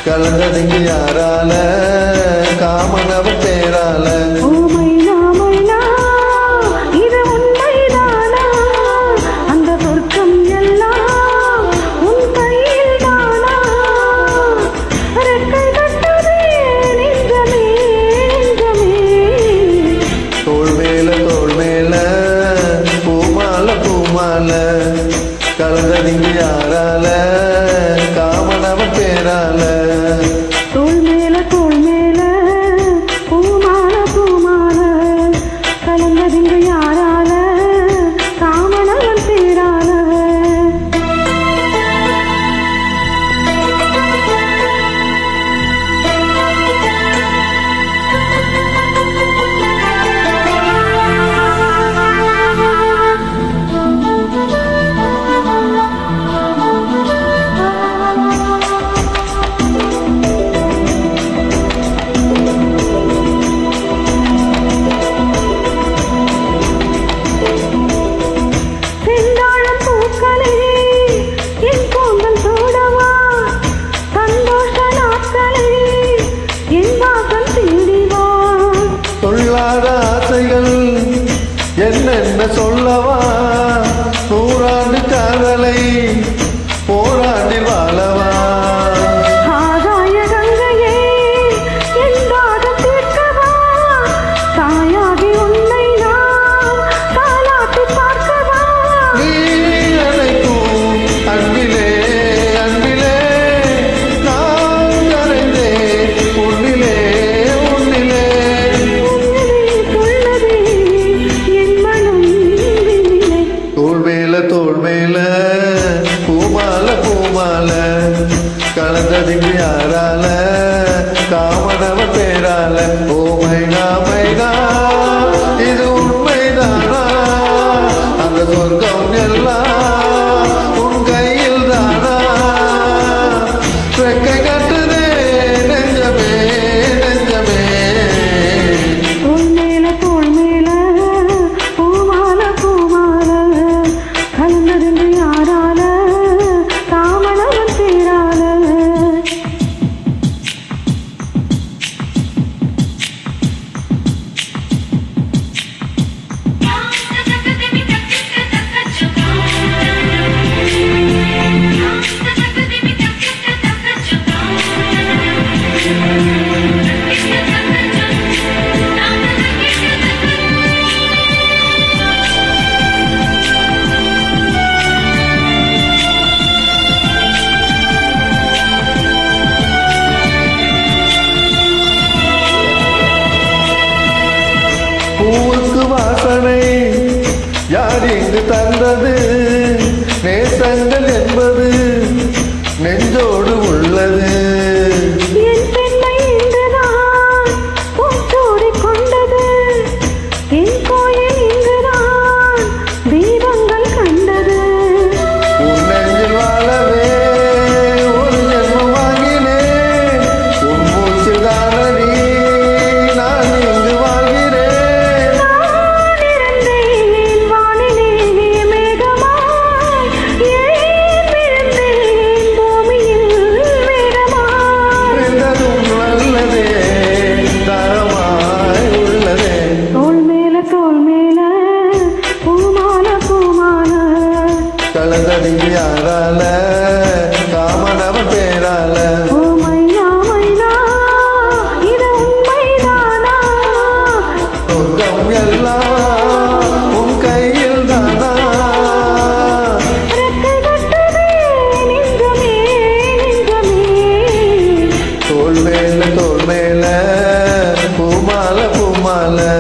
கலந்ததிங்க யாரால காமனவ பேரால இது உண்மைதானா அந்த சொர்க்கம் எல்லாம் உன் கையில் தானா ரெக்கை கட்டதே நெஞ்சமே நெஞ்சமே தோள் மேல பூமால பூமால கலந்ததிங்க யாரால காமனவ பேரால தோள் மேல பூமால பூமால கலந்ததிங்க யாரால காமனவன் பேரால சொல்லாத ஆசைகள் என்னென்ன சொல்லவா நூறாண்டு காதலை போராடி வாழவா ஆகாய கங்கையே என்பாக தீர்க்கவா தாயாகி உன்னை நான் தாலாட்டி பார்க்கவா நீ அழைக்கும் அன்பிலே அன்பிலே நான் அறைந்தே உன்னிலே உன்னிலே தோள் மேல பூமால பூமால கலந்ததிங்க யாரால காமனவ பேரால ஓ மைனா மைனா இது உண்மைதானா அந்த சொர்க்கம் எல்லாம் உன் கையில் தானா ரெக்கை கட்டுதே நெஞ்சமே நெஞ்சமே தோள் மேல பூமால பூமால கலந்ததிங்க யாரால காமனவன் பேரால பூவுக்கு வாசனை யார் இங்கு தந்தது நேசங்கள் என்பது நெஞ்சோடு உள்ளது என் பெண்ணை இன்றுதான் பூச்சோடி கொண்டது என் கோயில் இன்றுதான் தீபங்கள் கண்டது உன் நெஞ்சில் வாழவே ஒரு ஜென்மம் வாங்கினேன் உன் மூச்சு தானடி நான் இங்கு வாழ்கிறேன் நான் இருந்தேன் வானிலே மேகமா மலை